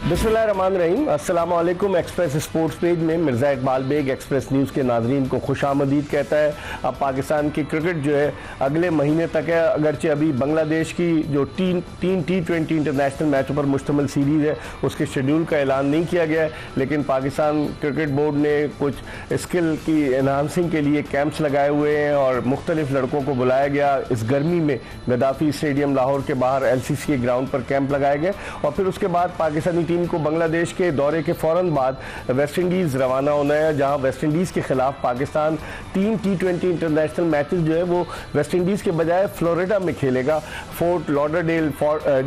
बिस्मिल्लाहिर्रहमानिर्रहीम। अस्सलाम वालेकुम। एक्सप्रेस स्पोर्ट्स पेज में मिर्ज़ा इकबाल बेग एक्सप्रेस न्यूज़ के नाजरीन को खुशामदीद कहता है। अब पाकिस्तान की क्रिकेट जो है अगले महीने तक है। अगरचे अभी बांग्लादेश की जो तीन T20 इंटरनेशनल मैचों पर मुश्तमिल सीरीज़ है उसके शेड्यूल का ऐलान नहीं किया गया है, लेकिन पाकिस्तान क्रिकेट बोर्ड ने कुछ स्किल की एनहांसिंग के लिए कैंप्स लगाए हुए हैं और मुख्तलिफ लड़कों को बुलाया गया। इस गर्मी में गद्दाफी स्टेडियम लाहौर के बाहर LCC के ग्राउंड पर कैंप लगाए गए और फिर उसके बाद पाकिस्तानी टीम को बांग्लादेश के दौरे के फ़ौरन बाद वेस्ट इंडीज़ रवाना होना है, जहां वेस्ट इंडीज़ के खिलाफ पाकिस्तान 3 T20 इंटरनेशनल मैचेस जो है वो वेस्ट इंडीज़ के बजाय फ्लोरिडा में खेलेगा। फोर्ट लॉडरडेल,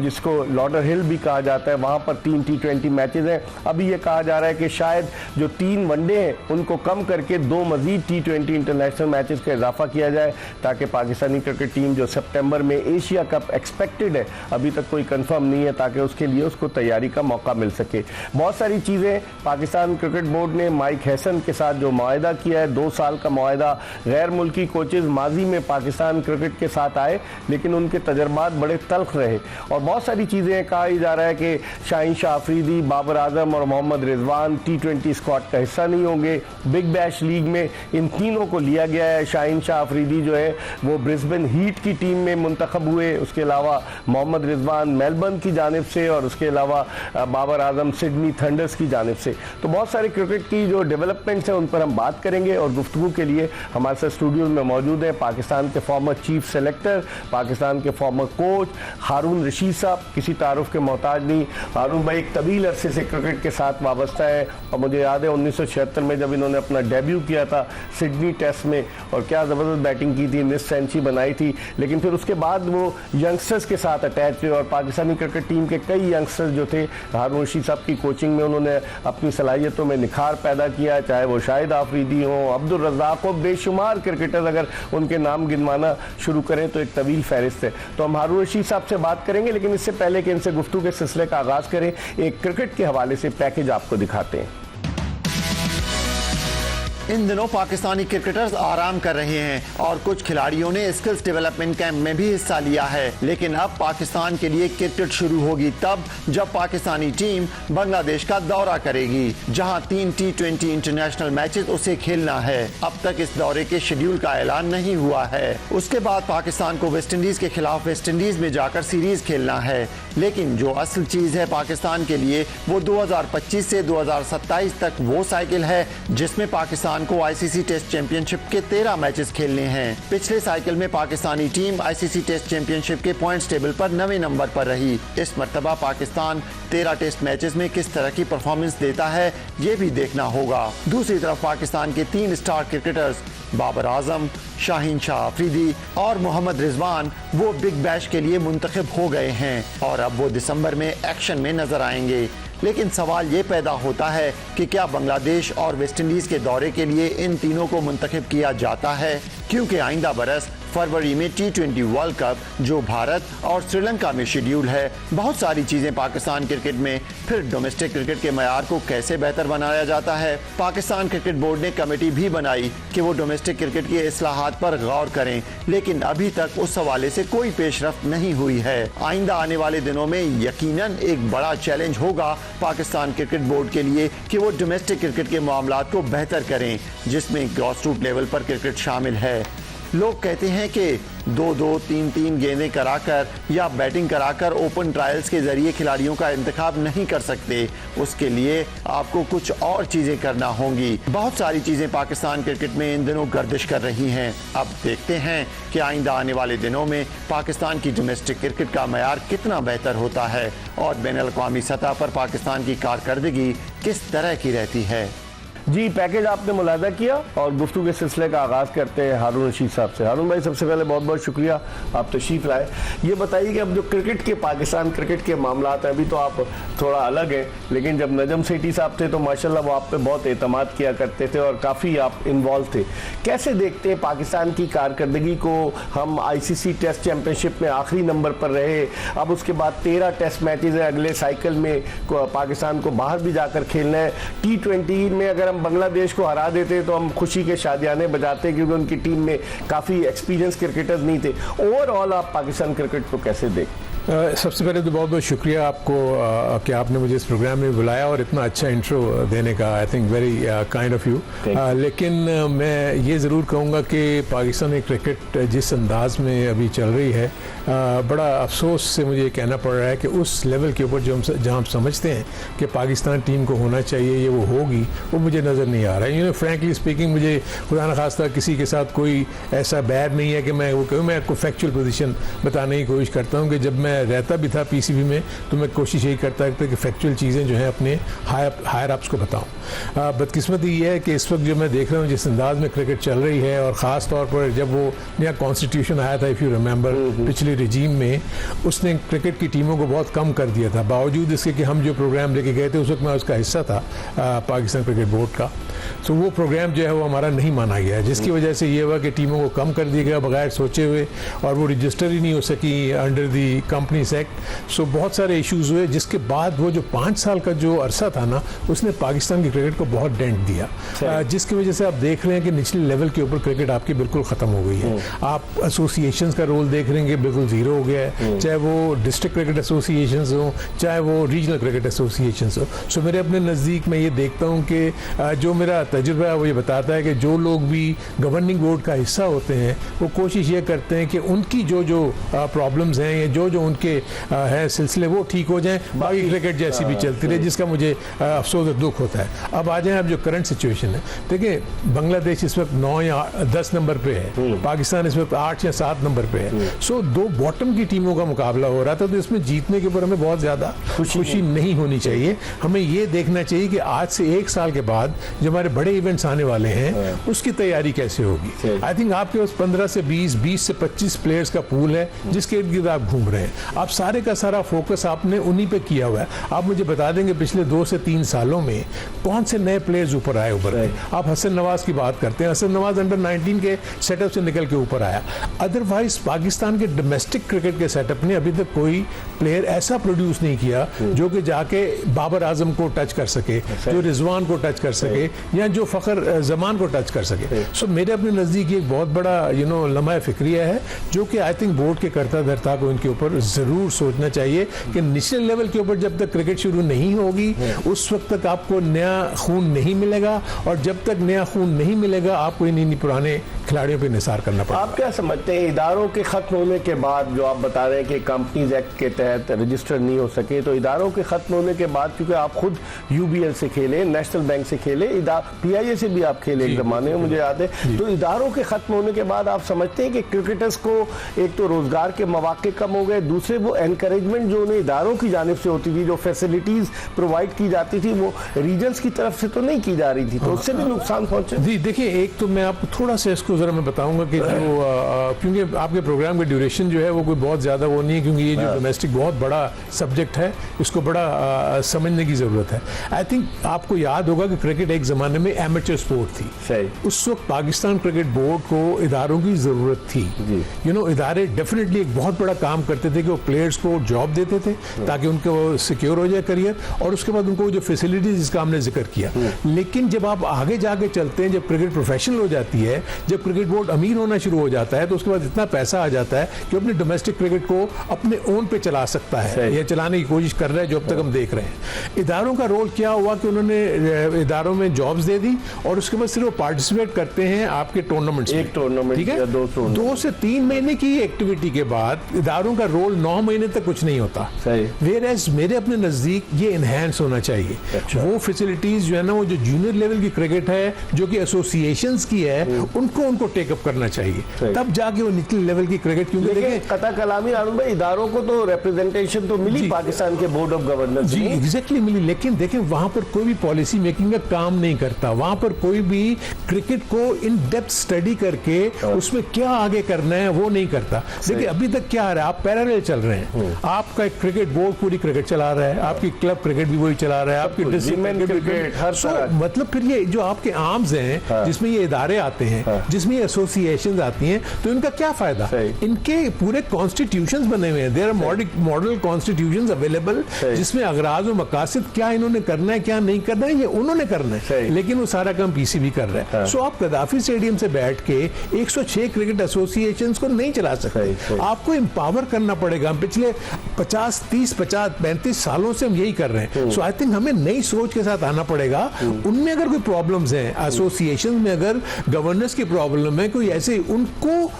जिसको लॉडर हिल भी कहा जाता है, वहां पर 3 T20 मैचेस हैं। अभी ये कहा जा रहा है कि शायद जो 3 वनडे हैं उनको कम करके 2 मज़ीद T20 इंटरनेशनल मैचेस का इजाफा किया जाए, ताकि पाकिस्तानी क्रिकेट टीम जो सितंबर में एशिया कप एक्सपेक्टेड है, अभी तक कोई कंफर्म नहीं है, ताकि उसके लिए उसको तैयारी का मौका मिल सके। बहुत सारी चीज़ें पाकिस्तान क्रिकेट बोर्ड ने माइक हैसन के साथ जो मुआहदा किया है, 2 साल का मुआहदा। गैर मुल्की कोचेज़ माजी में पाकिस्तान क्रिकेट के साथ आए, लेकिन उनके तजर्बात बड़े तल्ख रहे और बहुत सारी चीज़ें कहा जा रहा है कि शाहीन शाह अफरीदी, बाबर आजम और मोहम्मद रिजवान T20 स्क्वाड का हिस्सा नहीं होंगे। बिग बैश लीग में इन तीनों को लिया गया है। शाहीन शाह अफरीदी जो है वो ब्रिस्बेन हीट की टीम में मुंतखब हुए, उसके अलावा मोहम्मद रिजवान मेलबर्न की जानिब से और उसके अलावा बाबर आजम सिडनी थंडर्स की जानिब से। तो बहुत सारे क्रिकेट की जो डेवलपमेंट्स हैं उन पर हम बात करेंगे और गुफ्तगू के लिए हमारे साथ स्टूडियो में मौजूद है पाकिस्तान के फॉर्मर चीफ सेलेक्टर, पाकिस्तान के फॉर्मर कोच हारून रशीद साहब। किसी तारुफ के मोहताज नहीं। हारून भाई एक तवील अरसे से क्रिकेट के साथ वाबस्ता है और मुझे याद है 1976 में जब इन्होंने अपना डेब्यू किया था सिडनी टेस्ट में और क्या ज़बरदस्त बैटिंग की थी, मिस सेंचुरी बनाई थी, लेकिन फिर उसके बाद वो यंगस्टर्स के साथ अटैच हुए और पाकिस्तानी क्रिकेट टीम के कई यंगस्टर्स जो थे हारून रशीद साहब की कोचिंग में उन्होंने अपनी सलाहियतों में निखार पैदा किया, चाहे वो शाहिद आफरीदी हो, अब्दुल रज़ाक हो, बेशुमार क्रिकेटर्स अगर उनके नाम गिनवाना शुरू करें तो एक तवील फहरिस्त है। तो हम हारून रशीद साहब से बात करेंगे, लेकिन इससे पहले कि इनसे गुफ्तगू के सिलसिले का आगाज़ करें, एक क्रिकेट के हवाले से पैकेज आपको दिखाते हैं। इन दिनों पाकिस्तानी क्रिकेटर्स आराम कर रहे हैं और कुछ खिलाड़ियों ने स्किल्स डेवलपमेंट कैंप में भी हिस्सा लिया है, लेकिन अब पाकिस्तान के लिए क्रिकेट शुरू होगी तब जब पाकिस्तानी टीम बांग्लादेश का दौरा करेगी, जहां 3 T20 इंटरनेशनल मैचेस उसे खेलना है। अब तक इस दौरे के शेड्यूल का ऐलान नहीं हुआ है। उसके बाद पाकिस्तान को वेस्ट इंडीज के खिलाफ वेस्ट इंडीज में जाकर सीरीज खेलना है, लेकिन जो असल चीज है पाकिस्तान के लिए वो 2025 से 2027 तक वो साइकिल है जिसमें पाकिस्तान को ICC टेस्ट चैंपियनशिप के 13 मैचेस खेलने हैं। पिछले साइकिल में Pakistani team ICC test championship के पॉइंट्स टेबल पर 9वें नंबर पर रही। इस मर्तबा पाकिस्तान 13 टेस्ट मैचेस में किस तरह की परफॉर्मेंस देता है ये भी देखना होगा। दूसरी तरफ पाकिस्तान के 3 स्टार क्रिकेटर्स बाबर आजम, शाहीन शाह अफरीदी और मोहम्मद रिजवान वो बिग बैश के लिए मुंतखब हो गए हैं और अब वो दिसंबर में एक्शन में नजर आएंगे। लेकिन सवाल ये पैदा होता है कि क्या बांग्लादेश और वेस्ट इंडीज के दौरे के लिए इन तीनों को मुंतखब किया जाता है, क्योंकि आइंदा बरस फरवरी में T20 वर्ल्ड कप जो भारत और श्रीलंका में शेड्यूल है। बहुत सारी चीजें पाकिस्तान क्रिकेट में। फिर डोमेस्टिक क्रिकेट के मयार को कैसे बेहतर बनाया जाता है। पाकिस्तान क्रिकेट बोर्ड ने कमेटी भी बनाई कि वो डोमेस्टिक क्रिकेट की इस्लाहात पर गौर करें, लेकिन अभी तक उस हवाले से कोई पेशरफ्त नहीं हुई है। आइंदा आने वाले दिनों में यकीनन एक बड़ा चैलेंज होगा पाकिस्तान क्रिकेट बोर्ड के लिए कि वो डोमेस्टिक क्रिकेट के मामलात को बेहतर करें, जिसमें ग्रास रूट लेवल पर क्रिकेट शामिल है। लोग कहते हैं कि 2-2, 3-3 गेंदें कराकर या बैटिंग कराकर ओपन ट्रायल्स के जरिए खिलाड़ियों का इंतखाब नहीं कर सकते। उसके लिए आपको कुछ और चीजें करना होंगी। बहुत सारी चीजें पाकिस्तान क्रिकेट में इन दिनों गर्दिश कर रही हैं। अब देखते हैं कि आइंदा आने वाले दिनों में पाकिस्तान की डोमेस्टिक क्रिकेट का मयार कितना बेहतर होता है और बैनुल-अक़वामी सतह पर पाकिस्तान की कारकर्दगी किस तरह की रहती है। जी, पैकेज आपने मुलाहदा किया और गुफ्तगू के सिलसिले का आगाज़ करते हैं हारून रशीद साहब से। हारून भाई, सबसे पहले बहुत बहुत शुक्रिया आप तशरीफ़ लाए। ये बताइए कि अब जो क्रिकेट के पाकिस्तान क्रिकेट के मामलात हैं, अभी तो आप थोड़ा अलग हैं, लेकिन जब नजम सेठी साहब थे तो माशाल्लाह वो आप पे बहुत एतमाद किया करते थे और काफ़ी आप इन्वॉल्व थे। कैसे देखते हैं पाकिस्तान की कारकर्दगी को? हम ICC टेस्ट चैम्पियनशिप में आखिरी नंबर पर रहे, अब उसके बाद 13 टेस्ट मैचेज हैं, अगले साइकिल में पाकिस्तान को बाहर भी जाकर खेलना है। T20 में अगर हम बांग्लादेश को हरा देते तो हम खुशी के शादियाने बजाते, क्योंकि उनकी टीम में काफ़ी एक्सपीरियंस क्रिकेटर्स नहीं थे। ओवरऑल आप पाकिस्तान क्रिकेट को कैसे देखते? सबसे पहले तो बहुत बहुत शुक्रिया आपको कि आपने मुझे इस प्रोग्राम में बुलाया और इतना अच्छा इंट्रो देने का। I think very kind of you. लेकिन मैं ये ज़रूर कहूँगा कि पाकिस्तानी क्रिकेट जिस अंदाज में अभी चल रही है, बड़ा अफसोस से मुझे कहना पड़ रहा है कि उस लेवल के ऊपर जो हम जहाँ हम समझते हैं कि पाकिस्तान टीम को होना चाहिए ये वो होगी, वो मुझे नज़र नहीं आ रहा है। फ्रैंकली स्पीकिंग मुझे खुदा न खास्ता किसी के साथ कोई ऐसा बैड नहीं है कि मैं वो कहूँ। मैं आपको फैक्चुअल पोजीशन बताने की कोशिश करता हूँ कि जब मैं रहता भी था पीसीबी में तो मैं कोशिश यही करता था कि फैक्चुअल चीज़ें जो हैं अपने हायर अप्स को बताऊँ। बदकिस्मती ये है कि इस वक्त जो मैं देख रहा हूँ जिस अंदाज में क्रिकेट चल रही है, और ख़ास तौर पर जब वो नया कॉन्स्टिट्यूशन आया था, इफ़ यू रिमेंबर, पिछले रिजीम में उसने क्रिकेट की टीमों को बहुत कम कर दिया था। बावजूद इसके कि हम जो प्रोग्राम लेके गए थे उस वक्त मैं उसका हिस्सा था पाकिस्तान क्रिकेट बोर्ड का, तो वो प्रोग्राम जो है वो हमारा नहीं माना गया, जिसकी वजह से ये हुआ कि टीमों को कम कर दिया गया बगैर सोचे हुए, और वो रजिस्टर ही नहीं हो सकी अंडर दी कंपनीज एक्ट। सो बहुत सारे इश्यूज हुए, जिसके बाद वो जो 5 साल का जो अरसा था ना, उसने पाकिस्तान की क्रिकेट को बहुत डेंट दिया, जिसकी वजह से आप देख रहे हैं कि निचले लेवल के ऊपर क्रिकेट आपकी बिल्कुल ख़त्म हो गई है। आप एसोसिएशंस का रोल देख रहे हैं कि बिल्कुल ज़ीरो हो गया है, चाहे वो डिस्ट्रिक्ट क्रिकेट एसोसिएशंस हो, चाहे वो रीजनल क्रिकेट एसोसिएशंस हो। सो मेरे अपने नज़दीक मैं ये देखता हूँ कि जो मेरा तजुर्बा है वो ये बताता है कि जो लोग भी गवर्निंग बोर्ड का हिस्सा होते हैं वो कोशिश ये करते हैं कि उनकी जो प्रॉब्लम्स हैं या जो उनके हैं सिलसिले वो ठीक हो जाएं, बाकी क्रिकेट जैसी भी चलती रहे, जिसका मुझे अफसोस और दुख होता है। अब आ जाएं अब जो करंट सिचुएशन है, देखिए बांग्लादेश इस वक्त 9 या 10 नंबर पे है, पाकिस्तान इस वक्त 8 या 7 नंबर पे है। सो 2 बॉटम की टीमों का मुकाबला हो रहा था, तो इसमें जीतने के ऊपर हमें बहुत ज़्यादा खुशी नहीं होनी चाहिए। हमें ये देखना चाहिए कि आज से 1 साल के बाद जो हमारे बड़े इवेंट्स आने वाले हैं उसकी तैयारी कैसे होगी। आई थिंक आपके पास 15 से 20 से 25 प्लेयर्स का पूल है जिसके इर्द गिर्द आप घूम रहे हैं। आप सारे का सारा फोकस आपने उन्हीं पे किया हुआ है। आप मुझे बता देंगे पिछले 2 से 3 सालों में कौन से नए प्लेयर्स ऊपर आए उभर के। आप हसन नवाज की बात करते हैं, हसन नवाज अंडर 19 के सेटअप से निकल के ऊपर आया। अदरवाइज पाकिस्तान के डोमेस्टिक क्रिकेट के सेटअप ने अभी तक कोई प्लेयर ऐसा प्रोड्यूस नहीं किया जो कि जाके बाबर आजम को टच कर सके, जो रिजवान को टच कर सके, या जो फखर जमान को टच कर सके। सो मेरे अपने नज़दीक एक बहुत बड़ा लम्हा फिक्रिया है जो कि आई थिंक बोर्ड के कर्ता धर्ता को इनके ऊपर ज़रूर सोचना चाहिए कि निचले लेवल के ऊपर जब तक क्रिकेट शुरू नहीं होगी उस वक्त तक आपको नया खून नहीं मिलेगा, और जब तक नया खून नहीं मिलेगा आपको इन पुराने खिलाड़ियों पर निसार करना पड़ेगा। आप क्या समझते हैं इदारों के ख़त्म होने के बाद, जो आप बता रहे हैं कि कंपनीज एक्ट के तहत रजिस्टर नहीं हो सके, तो इदारों के ख़त्म होने के बाद, क्योंकि आप खुद यूबीएल से खेले, नेशनल बैंक से खेले, पीआईए से भी आप खेले एक ज़माने में, मुझे याद है, तो इदारों के ख़त्म होने के बाद आप समझते हैं कि क्रिकेटर्स को एक तो रोज़गार के मौके कम हो गए, दूसरे वो एनकरेजमेंट जो उन्हें इदारों की जानिब से होती थी, जो फैसिलिटीज़ प्रोवाइड की जाती थी, वो रीजन्स की तरफ से तो नहीं की जा रही थी, तो उससे भी नुकसान पहुंचे। जी देखिए, एक तो मैं आपको थोड़ा सा इसको ज़रा मैं बताऊंगा कि जो क्योंकि आपके प्रोग्राम का ड्यूरेशन जो है वो कोई बहुत ज़्यादा वो नहीं है, क्योंकि ये जो डोमेस्टिक बहुत बड़ा सब्जेक्ट है, इसको बड़ा समझने की ज़रूरत है। आई थिंक आपको याद होगा कि क्रिकेट एक ज़माने में एमेचर स्पोर्ट थी। सही। उस वक्त पाकिस्तान क्रिकेट बोर्ड को इदारों की ज़रूरत थी। इदारे डेफिनेटली एक बहुत बड़ा काम करते थे कि वो प्लेयर्स को जॉब देते थे ताकि उनको सिक्योर हो जाए करियर, और उसके बाद उनको जो फैसिलिटीज जिसका हमने जिक्र किया। लेकिन जब आप आगे जाके चलते हैं, जब क्रिकेट प्रोफेशनल हो जाती है, जब क्रिकेट बोर्ड अमीर होना शुरू हो जाता है, तो उसके बाद इतना पैसा आ जाता है कि अपने डोमेस्टिक क्रिकेट को अपने ओन पे चला सकता है, या चलाने की कोशिश कर रहा है, जो अब तक हम देख रहे हैं। इदारों का रोल क्या हुआ कि उन्होंने इदारों में जॉब्स दे दी, और उसके बाद सिर्फ पार्टिसिपेट करते हैं आपके टूर्नामेंट्स में। एक टूर्नामेंट, ठीक है, 2 से 3 महीने की एक्टिविटी के बाद इदारों का रोल 9 महीने तक कुछ नहीं होता। वेयर एज मेरे अपने नजदीक ये इनहेंस होना चाहिए। वो फैसिलिटीज जो है ना, वो जो जूनियर लेवल की क्रिकेट है, जो कि एसोसिएशंस की है, उनको टेकअप करना चाहिए, तब जाके वो निचले लेवल की क्रिकेट। क्योंकि देखिए कता कलामी आरुण भाई, इदारों को तो रिप्रेजेंटेशन तो मिली पाकिस्तान के बोर्ड ऑफ गवर्नर्स जी, एग्जैक्टली मिली, लेकिन देखें वहां पर कोई भी पॉलिसी मेकिंग का काम नहीं करता। वहां पर कोई भी क्रिकेट को इन डेप्थ स्टडी करके उसमें क्या आगे करना है वो नहीं करता। देखिए अभी तक क्या आ रहा है, आप पैरेलल चल रहे हैं। आपका एक क्रिकेट बोर्ड पूरी क्रिकेट चला रहा है, आपकी क्लब क्रिकेट भी वही चला रहा है, आपकी डिस्ट्रिक्ट क्रिकेट, हर तरह। मतलब फिर ये जो आपके आर्म्स हैं, जिसमें ये इदारे आते हैं, जिसमें ये एसोसिएशंस आती हैं, तो इनका क्या फायदा? इनके पूरे कॉन्स्टिट्यूशंस बने हुए हैं, there are model constitutions available, जिसमें अगराज और मकासद क्या इन्होंने करना है, क्या नहीं करना है, ये उन्होंने करना है, लेकिन वो सारा काम पीसीबी कर रहा है। सो आप गद्दाफी स्टेडियम से बैठ के 106 क्रिकेट एसोसिएशंस को नहीं चला सकते। आपको एम्पावर करना पड़ेगा पड़ेगा। हम पिछले 35 सालों से हम यही कर रहे हैं। सो आई थिंक हमें नई सोच के साथ आना पड़ेगा। उनमें अगर कोई प्रॉब्लम्स हैं, एसोसिएशन में अगर गवर्नेंस की प्रॉब्लम है, कोई ऐसे, उनको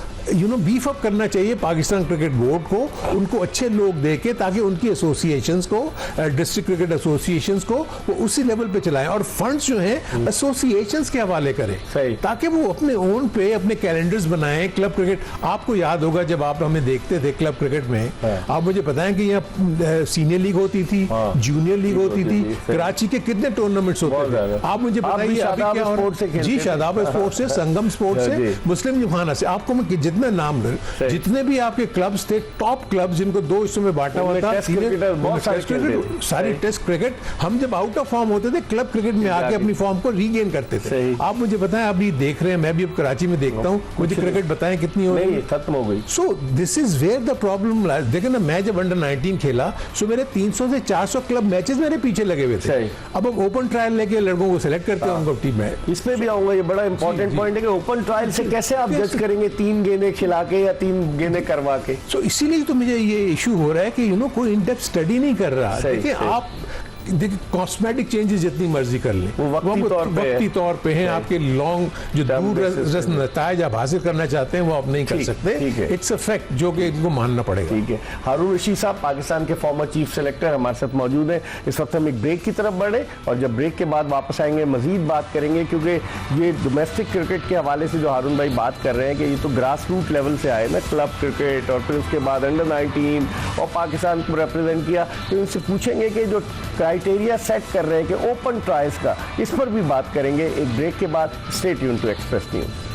बीफ अप करना चाहिए पाकिस्तान क्रिकेट बोर्ड को, उनको अच्छे लोग देके, ताकि उनकी एसोसिएशंस को, डिस्ट्रिक्ट क्रिकेट एसोसिएशंस को वो उसी लेवल पे चलाएं और फंड्स जो हैं एसोसिएशंस के हवाले करें, ताकि वो अपने ओन पे अपने कैलेंडर्स बनाएं। क्लब क्रिकेट, आपको याद होगा जब आप हमें देखते थे क्लब क्रिकेट में, आप मुझे बताएं कि यहाँ सीनियर लीग होती थी, जूनियर लीग होती थी, कराची के कितने टूर्नामेंट्स होते थे, आप मुझे बताइए अभी क्या हो रहा है? जी, शादाब स्पोर्ट्स से, संगम स्पोर्ट्स से, मुस्लिम जिमखाना से, आपको मैं जितने नाम जितने भी आपके क्लब्स थे, टॉप क्लब्स जिनको दो हिस्सों में बांटा हुआ था, सारी टेस्ट क्रिकेट, हम जब आउट ऑफ फॉर्म होते थे क्लब क्रिकेट में आके अपनी फॉर्म को रीगेन करते थे। आप मुझे बताएं, अभी देख रहे हैं, मैं भी अब कराची में देखता हूं, मुझे क्रिकेट बताएं कितनी हो गई, खत्म हो गई। So this is where the problem lies. देखिए ना, मैं जब अंडर 19 खेला, सो मेरे 300 से 400 क्लब मैचेस मेरे पीछे लगे हुए थे। अब हम ओपन ट्रायल लेके लड़कों को सिलेक्ट करते हैं उनको टीम में। इसमें भी आऊंगा, ये बड़ा इंपॉर्टेंट पॉइंट है कि ओपन ट्रायल से कैसे आप जज करेंगे 3 गेंदें खिला के या 3 गेंदें करवा के। सो इसीलिए तो मुझे ये इशू हो रहा है कि कोई इन डेप्थ स्टडी नहीं कर रहा। देखिए आप कॉस्मेटिक चेंजेस जितनी मर्जी कर लें, वो वक्ती तौर पे हैं, आपके लॉन्ग जो दूर नतायज आप हासिल करना चाहते हैं वो आप नहीं कर सकते। इट्स अ फैक्ट जो कि इनको मानना पड़ेगा। ठीक है, हारून रशीद साहब पाकिस्तान के फॉर्मर चीफ सेलेक्टर हमारे साथ मौजूद हैं। इस वक्त हम एक ब्रेक की तरफ बढ़े और जब ब्रेक के बाद वापस आएंगे मजीद बात करेंगे, क्योंकि ये डोमेस्टिक क्रिकेट के हवाले से जो हारून भाई बात कर रहे हैं कि ये तो ग्रास रूट लेवल से आए ना, क्लब क्रिकेट और फिर उसके बाद अंडर 19 और पाकिस्तान को रिप्रेजेंट किया, तो इनसे पूछेंगे कि जो क्राइटेरिया सेट कर रहे हैं कि ओपन ट्रायल्स का, इस पर भी बात करेंगे एक ब्रेक के बाद। Stay tune to Express News.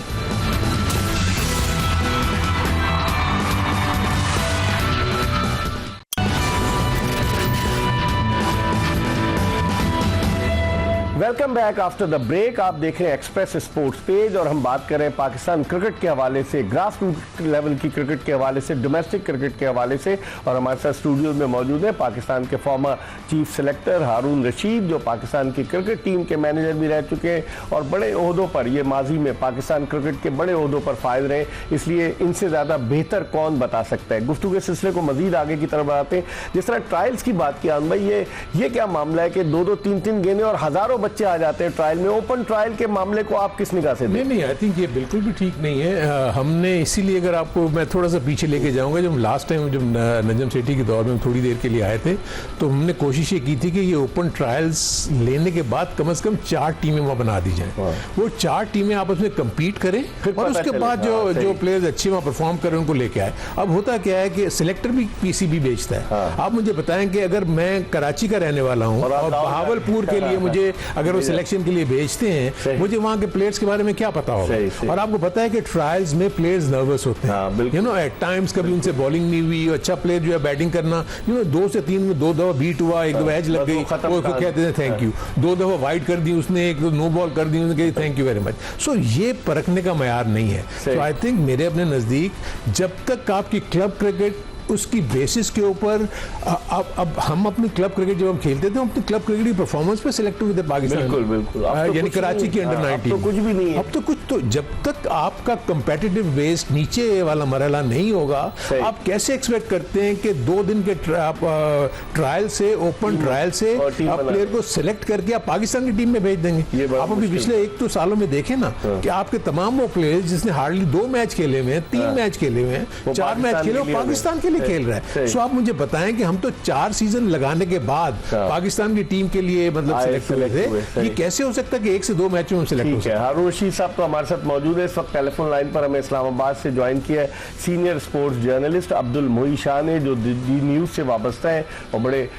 Welcome back after the break. आप देख रहे हैं एक्सप्रेस स्पोर्ट्स पेज और हम बात कर रहे हैं पाकिस्तान क्रिकेट के हवाले से, ग्रास रूट लेवल की क्रिकेट के हवाले से, डोमेस्टिक क्रिकेट के हवाले से। और हमारे साथ स्टूडियो में मौजूद है पाकिस्तान के फॉर्मर चीफ सेलेक्टर हारून रशीद, जो पाकिस्तान की क्रिकेट टीम के मैनेजर भी रह चुके हैं और बड़े ओहदों पर, ये माजी में पाकिस्तान क्रिकेट के बड़े ओहदों पर फायद रहे, इसलिए इनसे ज़्यादा बेहतर कौन बता सकता है। गुफ्तगू के सिलसिले को मजीद आगे की तरफ बढ़ाते हैं। जिस तरह ट्रायल्स की बात की आन भाई, ये क्या मामला है कि 2-2, 3-3 गेंदें और हज़ारों बच्चे आ जाते हैं ट्रायल में। ओपन ट्रायल के मामले को आप किस निगाह से? नहीं, आई थिंक ये बिल्कुल भी ठीक नहीं है। हमने इसीलिए, अगर आपको मैं थोड़ा सा पीछे लेके जाऊंगा, जब लास्ट टाइम जब नजम सेठी के दौर में थोड़ी देर के लिए आए थे, तो हमने कोशिश ये की थी कि ये ओपन ट्रायल्स लेने के बाद कम से कम 4 टीमें वहां बना दी जाएं। वो 4 टीमें आपस में कंपीट करें और उसके बाद जो प्लेयर्स अच्छे वहां परफॉर्म करें उनको लेके आए। अब होता क्या है कि सिलेक्टर भी पीसीबी बेचता है। आप मुझे बताएं कि अगर मैं कराची का रहने वाला हूं और बहावलपुर के लिए मुझे अगर वो सिलेक्शन के लिए भेजते हैं, मुझे वहां के प्लेयर्स के बारे में क्या पता होगा? और आपको पता है कि ट्रायल्स में प्लेयर्स नर्वस होते हैं, एट टाइम्स कभी उनसे बॉलिंग नहीं हुई, अच्छा प्लेयर जो है बैटिंग करना, 2 से 3 में 2 दफा बीट हुआ, 1 दफा एज लग गई, वो कहते हैं थैंक यू, 2 दफा वाइड कर दी उसने, 1 नो बॉल कर दी उसने, थैंक यू वेरी मच। सो ये परखने का मयार नहीं है। सो आई थिंक मेरे अपने नजदीक जब तक आपकी क्लब क्रिकेट उसकी बेसिस के ऊपर, अब हम अपनी क्लब क्रिकेट जब हम खेलते थे, हम अपनी क्लब क्रिकेट की परफॉर्मेंस पे सिलेक्ट हुए थे पाकिस्तान। बिल्कुल, यानी कराची की अंडर 19। तो कुछ भी नहीं है। अब तो कुछ, तो जब तक आपका कंपेटिटिव बेस नीचे वाला मरहला नहीं होगा, आप कैसे एक्सपेक्ट करते हैं कि 2 दिन के ट्रायल से, ओपन ट्रायल से आप प्लेयर को सिलेक्ट करके आप पाकिस्तान की टीम में भेज देंगे? आप अभी पिछले 1-2 सालों में देखें ना कि आपके तमाम वो प्लेयर्स जिसने हार्डली 2 मैच खेले हुए हैं, 3 मैच खेले हुए हैं, 4 मैच खेले, वो पाकिस्तान के लिए खेल रहा है। सो आप मुझे बताएं कि हम तो 4 सीजन लगाने के बाद पाकिस्तान की टीम के लिए मतलब सिलेक्ट हुए थे, ये कैसे हो सकता है कि 1 से 2 मैचों में सिलेक्ट हो सकते हैं? हारून रशीद साहब तो हमारे साथ मौजूद है इस वक्त टेलीफोन लाइन पर। हमें इस्लामाबाद से ज्वाइन किया है सीनियर स्पोर्ट्स जर्नलिस्ट अब्दुल मोई शाह ने, जो डी न्यूज से वाबस्ता है और बड़े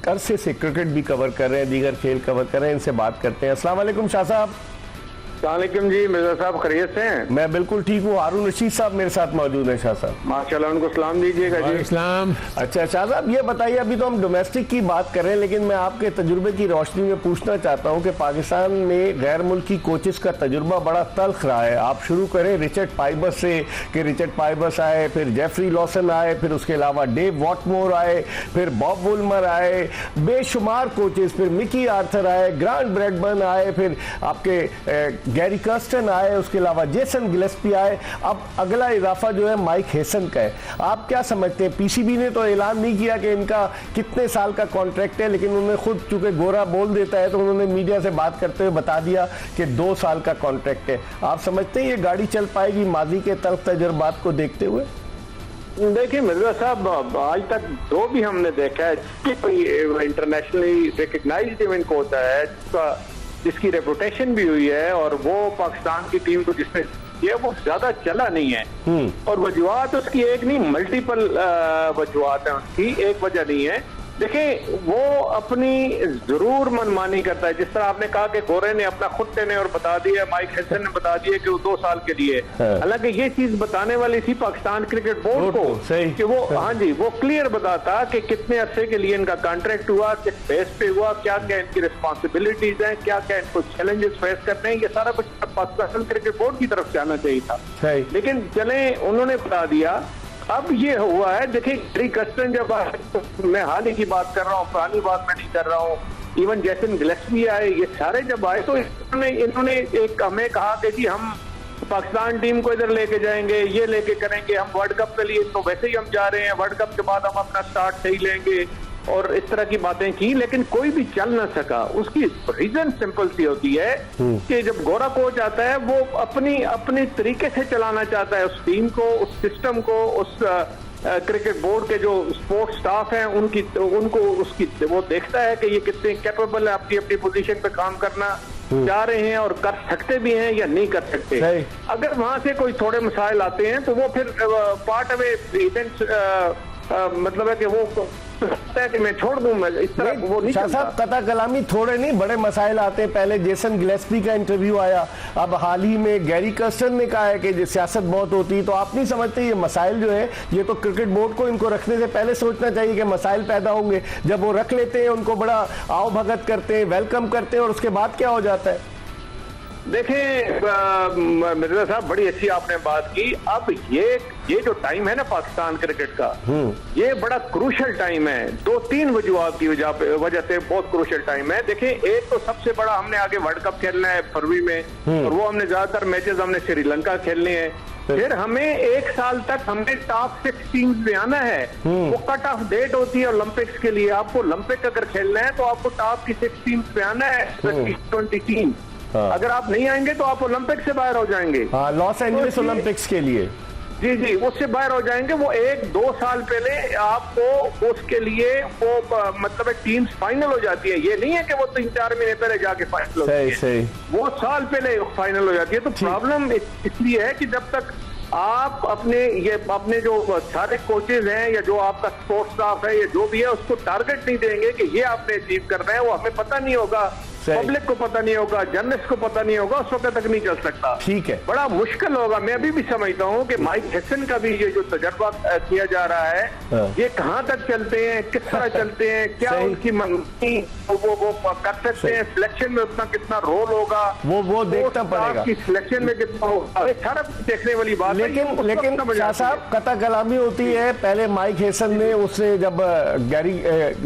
अरसे से क्रिकेट भी कवर कर रहे हैं, दीगर खेल कवर कर रहे हैं। इनसे बात करते हैं। अस्सलाम वालेकुम शाह साहब। अस्सलामुअलैकुम जी, मिर्जा साहब खैरियत से हैं? मैं बिल्कुल ठीक हूँ। हारून रशीद साहब मेरे साथ मौजूद हैं। शाह साहब माशाल्लाह, उनको सलाम दीजिएगा जी। इस्लाम। अच्छा शाह साहब, ये बताइए, अभी तो हम डोमेस्टिक की बात कर रहे हैं, लेकिन मैं आपके तजुर्बे की रोशनी में पूछना चाहता हूँ कि पाकिस्तान में गैर मुल्की कोचेस का तजुर्बा बड़ा तल्ख रहा है। आप शुरू करें रिचर्ड पाइबस से, कि रिचर्ड पाइबस आए, फिर जेफरी लॉसन आए, फिर उसके अलावा डेव वॉटमोर आए, फिर बॉब वुलमर आए, बेशुमार कोचेस, फिर मिकी आर्थर आए, ग्रांट ब्रैडबर्न आए, फिर आपके गैरी कर्स्टन आए, उसके अलावा जेसन गिलेस्पी आए, अब अगला इजाफा जो है माइक हेसन का है। आप क्या समझते हैं? पीसीबी ने तो ऐलान नहीं किया कि इनका कितने साल का कॉन्ट्रैक्ट है, लेकिन उन्होंने खुद चूंकि गोरा बोल देता है तो उन्होंने मीडिया से बात करते हुए बता दिया कि 2 साल का कॉन्ट्रैक्ट है। आप समझते हैं ये गाड़ी चल पाएगी माजी के तल्ख तजुर्बात को देखते हुए? देखिए मिर्जा साहब, आज तक जो भी हमने देखा है कि कोई इंटरनेशनली रिकग्नाइज्ड इवेंट को होता है जिसकी रेपुटेशन भी हुई है और वो पाकिस्तान की टीम को जिसने ये वो ज्यादा चला नहीं है। और वजूहत उसकी एक नहीं, मल्टीपल वजूहत है उसकी, एक वजह नहीं है। देखिए वो अपनी जरूर मनमानी करता है, जिस तरह आपने कहा कि गोरे ने अपना खुद ने और बता दिया, माइक हेसन ने बता दिया कि वो 2 साल के लिए, हालांकि ये चीज बताने वाली थी पाकिस्तान क्रिकेट बोर्ड को कि वो हाँ जी वो क्लियर बताता कि कितने अरसे के लिए इनका कॉन्ट्रैक्ट हुआ, किस बेस पे हुआ, क्या क्या इनकी रिस्पॉन्सिबिलिटीज हैं, क्या क्या इनको चैलेंजेस फेस करने हैं, ये सारा कुछ पाकिस्तान क्रिकेट बोर्ड की तरफ से आना चाहिए था। लेकिन चले उन्होंने बता दिया। अब ये हुआ है, देखिए गैरी कर्स्टन जब आए, मैं हाल ही की बात कर रहा हूँ, पुरानी बात मैं नहीं कर रहा हूँ, इवन जेसन गिलेस्पी आए, ये सारे जब आए तो इन्होंने एक हमें कहा कि जी हम पाकिस्तान टीम को इधर लेके जाएंगे, ये लेके करेंगे, हम वर्ल्ड कप के लिए तो वैसे ही हम जा रहे हैं, वर्ल्ड कप के बाद हम अपना स्टार्ट सही लेंगे और इस तरह की बातें की, लेकिन कोई भी चल ना सका। उसकी रीजन सिंपल सी होती है कि जब गोरा कोच आता है वो अपनी तरीके से चलाना चाहता है उस टीम को, उस सिस्टम को, उस क्रिकेट बोर्ड के जो स्पोर्ट्स स्टाफ हैं उनको उसकी वो देखता है कि ये कितने कैपेबल है अपनी अपनी पोजीशन पे काम करना जा रहे हैं और कर सकते भी हैं या नहीं कर सकते। अगर वहां से कोई थोड़े मसाइल आते हैं तो वो फिर पार्ट ऑफ इवेंट्स मतलब है कि वो है कि मैं छोड़ दूं, मैं इस तरह वो नहीं शाह साहब कता कलामी थोड़े नहीं बड़े मसाइल आते हैं। पहले जेसन गिलेस्पी का इंटरव्यू आया, अब हाल ही में गैरी कर्स्टन ने कहा है कि सियासत बहुत होती है। तो आप नहीं समझते ये मसाइल जो है ये तो क्रिकेट बोर्ड को इनको रखने से पहले सोचना चाहिए कि मसाइल पैदा होंगे। जब वो रख लेते हैं उनको बड़ा आओ भगत करते हैं, वेलकम करते हैं और उसके बाद क्या हो जाता है? देखिए मिर्जा साहब बड़ी अच्छी आपने बात की। अब ये जो टाइम है ना पाकिस्तान क्रिकेट का, ये बड़ा क्रूशल टाइम है। 2-3 वजूहत की वजह से बहुत क्रूशल टाइम है। देखिए एक तो सबसे बड़ा हमने आगे वर्ल्ड कप खेलना है फरवरी में और वो हमने ज्यादातर मैचेस हमने श्रीलंका खेलने हैं। फिर हमें 1 साल तक हमें टॉप 6 टीम्स में आना है। वो कट ऑफ डेट होती है ओलंपिक्स के लिए। आपको ओलंपिक अगर खेलना है तो आपको टॉप की 6 टीम्स में आना है, 20 टीम। अगर आप नहीं आएंगे तो आप ओलंपिक से बाहर हो जाएंगे। लॉस एंजलिस ओलंपिक्स के लिए जी उससे बाहर हो जाएंगे। वो 1-2 साल पहले आपको उसके लिए वो मतलब टीम्स फाइनल हो जाती है। ये नहीं है कि वो 3-4 महीने पहले जाके फाइनल हो जाती है, वो साल पहले फाइनल हो जाती है। तो प्रॉब्लम इसलिए है कि जब तक आप अपने जो सारे कोचेज हैं या जो आपका स्पोर्ट्स स्टाफ है या जो भी है उसको टारगेट नहीं देंगे कि ये आपने अचीव करना है, वो हमें पता नहीं होगा, पब्लिक को पता नहीं होगा, जर्नलिस्ट को पता नहीं होगा, उस वक्त तक नहीं चल सकता। ठीक है, बड़ा मुश्किल होगा। मैं अभी भी समझता हूँ कि माइक हेसन का भी ये जो तजर्बा किया जा रहा है, ये कहाँ तक चलते हैं, किस तरह चलते हैं, क्या उनकी मंगी वो कर सकते हैं, सिलेक्शन में उतना कितना रोल होगा, वो देखना पड़ेगा कि सिलेक्शन में कितना होगा, सारा देखने वाली बात। लेकिन शाह साहब कता कलामी होती है। पहले माइक हेसन ने उसने जब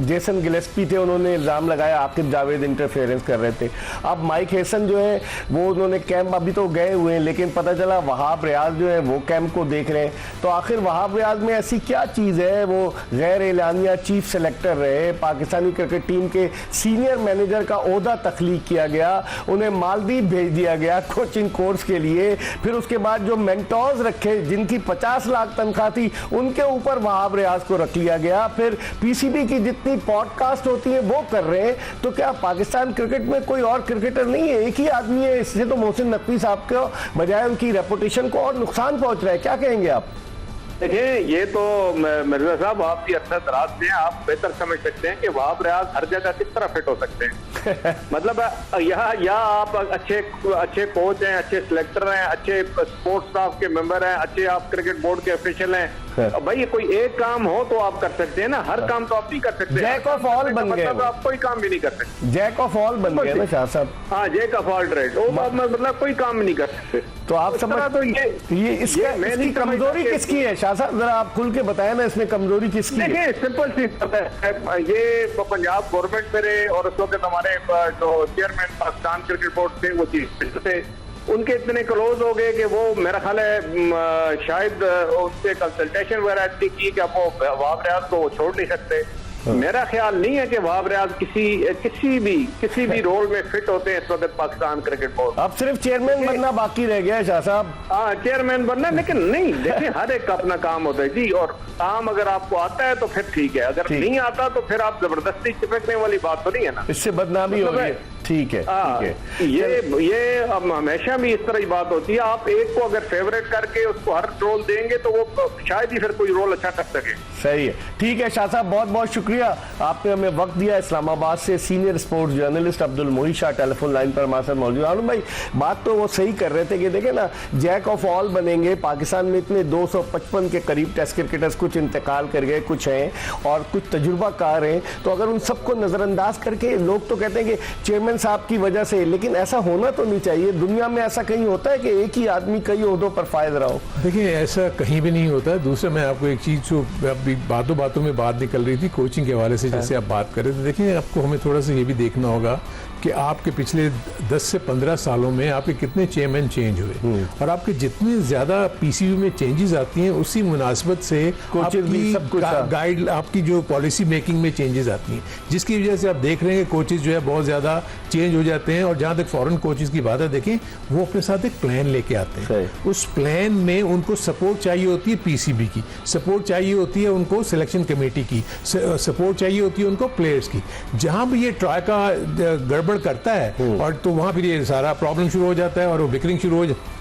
जेसन गिलेस्पी थे उन्होंने इल्जाम लगाया आकिब जावेद इंटरफेरेंस कर रहे थे। अब माइक हेसन जो है वो उन्होंने कैंप अभी तो गए हुए हैं, लेकिन पता चला वहाब रियाज जो है वो कैंप को देख रहे हैं। तो आखिर वहाब रियाज में ऐसी क्या चीज है? वो गैर एलानिया चीफ सेलेक्टर रहे, पाकिस्तानी क्रिकेट टीम के सीनियर मैनेजर का ओहदा तख्लीक किया गया, उन्हें मालदीव भेज दिया गया कोचिंग कोर्स के लिए। फिर उसके बाद जो मेंटोर्स रखे जिनकी 50 लाख तनख्वाह थी उनके ऊपर वहाब रियाज को रख लिया गया। फिर पीसीबी की जितनी पॉडकास्ट होती है वो कर रहे हैं। तो क्या पाकिस्तान क्रिकेट में कोई और क्रिकेटर नहीं है, एक ही आदमी है? इससे तो मोहसिन नकवी साहब को बजाय उनकी रेपुटेशन को और नुकसान पहुंच रहा है। क्या कहेंगे आप? देखिए ये तो मिर्जा साहब आपकी अक्सर दराज से आप बेहतर समझ सकते हैं कि वहाब रियाज हर जगह किस तरह फिट हो सकते हैं। मतलब या आप अच्छे कोच हैं, अच्छे सिलेक्टर हैं, अच्छे स्पोर्ट्स स्टाफ के मेंबर हैं, अच्छे आप क्रिकेट बोर्ड के ऑफिशियल हैं। भाई कोई एक काम हो तो आप कर सकते हैं ना, हर काम तो आप नहीं कर सकते। जैक ऑफ ऑल बन गए, आप कोई काम भी नहीं कर सकते। जैक ऑफ ऑल बन गए ना शाह साहब। हाँ, जैक ऑफ ऑल ट्रेड, मतलब कोई काम नहीं कर सकते। तो आप समझ तो ये इसकी कमजोरी किसकी है शाह साहब? जरा आप खुल के बताएं ना, इसमें कमजोरी किसकी है? देखिए सिंपल सी बात है, ये पंजाब गवर्नमेंट में रहे और उस वक्त हमारे जो चेयरमैन पाकिस्तान क्रिकेट बोर्ड थे वो चीफ थे, उनके इतने क्लोज हो गए कि वो मेरा ख्याल है शायद उससे कंसल्टेशन वगैरह इतनी की कि अब वो वहाब रियाज को वो छोड़ नहीं सकते। मेरा ख्याल नहीं है कि वहाब रियाज किसी भी रोल में फिट होते हैं इस वक्त पाकिस्तान क्रिकेट बोर्ड। अब सिर्फ चेयरमैन बनना बाकी रह गया है शाह साहब। हाँ, चेयरमैन बनना, लेकिन नहीं, देखिए हर एक का अपना काम होता है जी, और काम अगर आपको आता है तो फिर ठीक है, अगर नहीं आता तो फिर आप जबरदस्ती चिपकने वाली बात तो नहीं है ना, इससे बदनामी हो रही है। ठीक है, ठीक है। ये अब हमेशा भी इस तरह की बात होती है, आप एक को अगर फेवरेट करके उसको हर रोल देंगे तो वो शायद ही फिर कोई रोल अच्छा कर सके। सही है, ठीक है शाह साहब, बहुत बहुत शुक्रिया, आपने हमें वक्त दिया। इस्लामाबाद से सीनियर स्पोर्ट्स जर्नलिस्ट अब्दुल मोही शाह टेलीफोन लाइन पर हमारे साथ मौजूद। आलम भाई, बात तो वो सही कर रहे थे कि देखे ना, जैक ऑफ ऑल बनेंगे। पाकिस्तान में इतने 255 के करीब टेस्ट क्रिकेटर्स, कुछ इंतकाल कर गए, कुछ हैं और कुछ तजुर्बाकार हैं, तो अगर उन सबको नजरअंदाज करके, लोग तो कहते हैं कि चेयरमैन साहब की वजह से, लेकिन ऐसा होना तो नहीं चाहिए। दुनिया में ऐसा कहीं होता है कि एक ही आदमी कई ओहदों पर फायद रहा हो? देखिए, ऐसा कहीं भी नहीं होता। दूसरा, मैं आपको एक चीज़ जो अभी बातों में बात निकल रही थी कोचिंग के हवाले से, जैसे आप बात कर रहे थे, देखिए आपको हमें थोड़ा सा ये भी देखना होगा कि आपके पिछले 10 से 15 सालों में आपके कितने चेयरमैन चेंज हुए, और आपके जितने ज़्यादा पीसीबी में चेंजेस आती हैं उसी मुनासबत से आपकी गाइड, आपकी जो पॉलिसी मेकिंग में चेंजेस आती हैं, जिसकी वजह से आप देख रहे हैं कि कोचेज जो है बहुत ज़्यादा चेंज हो जाते हैं। और जहाँ तक फॉरेन कोचेज की बात है, देखें वो अपने साथ एक प्लान लेके आते हैं, उस प्लान में उनको सपोर्ट चाहिए होती है, पीसीबी की सपोर्ट चाहिए होती है, उनको सिलेक्शन कमेटी की सपोर्ट चाहिए होती है, उनको प्लेयर्स की। जहाँ भी ये ट्राई का गड़बड़ करता है और तो वहां फिर ये सारा प्रॉब्लम शुरू हो जाता है और वो बिकरिंग शुरू हो जाती है।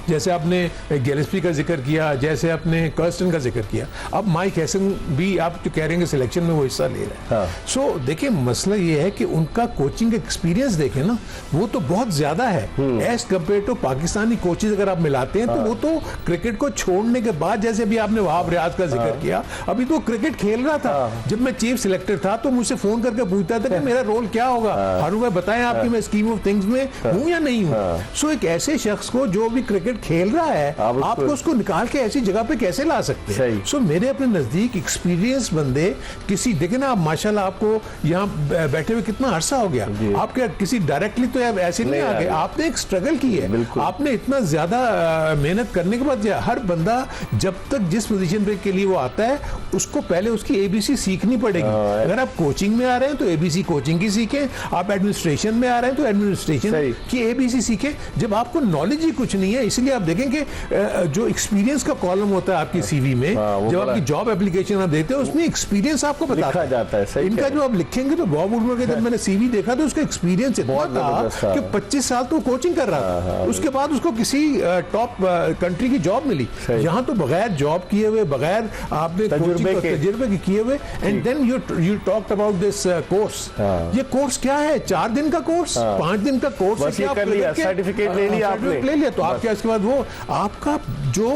जैसे आपने गिलेस्पी का जिक्र किया, जैसे आपने कर्स्टन का जिक्र किया, अब माइक हैसन भी आप जो कह रहे हैं सिलेक्शन में वो हिस्सा ले रहे हैं। सो देखिए, मसला ये है कि उनका कोचिंग एक्सपीरियंस देखें ना, वो तो बहुत ज्यादा है as compare to Pakistani coaches. अगर आप मिलाते हैं तो वो तो क्रिकेट को छोड़ने के बाद, जैसे अभी आपने वहाब रियाज का जिक्र किया, अभी तो क्रिकेट खेल रहा था। जब मैं चीफ सिलेक्टर था तो मुझसे फोन करके पूछता था कि मेरा रोल क्या होगा, हारून भाई बताएं आपकी मैं स्कीम ऑफ थिंग्स में हूं या नहीं हूं। सो एक ऐसे शख्स को जो भी क्रिकेट खेल रहा है, आपको उसको निकाल के ऐसी जगह पे कैसे ला सकते हैं? सो मेरे अपने नजदीक एक्सपीरियंस बंदे किसी, देखे ना आप माशाल्लाह, आपको यहाँ बैठे हुए कितना अरसा हो गया, आपके किसी डायरेक्टली तो ऐसे नहीं आ गए, आपने एक स्ट्रगल की है, आपने इतना ज्यादा मेहनत करने के बाद हर बंदा जब तक जिस पोजीशन पे के लिए वो आता है उसको पहले उसकी एबीसी सीखनी पड़ेगी। अगर आप कोचिंग में आ रहे हैं तो एबीसी कोचिंग की सीखें, आप एडमिनिस्ट्रेशन में आ रहे हैं तो एडमिनिस्ट्रेशन की एबीसी सीखें। जब आपको नॉलेज ही कुछ नहीं है, इसलिए आप देखें कि जो एक्सपीरियंस का कॉलम होता है आपकी सीवी में, जब आपकी जॉब एप्लीकेशन आप देते हैं उसमें एक्सपीरियंस आपको बताया जाता है। इनका जो आप लिखेंगे तो बॉब वुडवर्ड का जब मैंने सीवी देखा तो उसका एक्सपीरियंस इतना था कि 25 साल तो कोचिंग कर रहा था, उसके बाद उसको किसी टॉप कंट्री की जॉब मिली। यहाँ तो बगैर जॉब किए हुए, बगैर आपने तजुर्बे किए हुए, and then you talked about this course. ये कोर्स क्या है? 4 दिन का कोर्स, 5 दिन का कोर्स, सर्टिफिकेट ले लिया, ले लिया, तो आप क्या इसके बाद वो आपका जो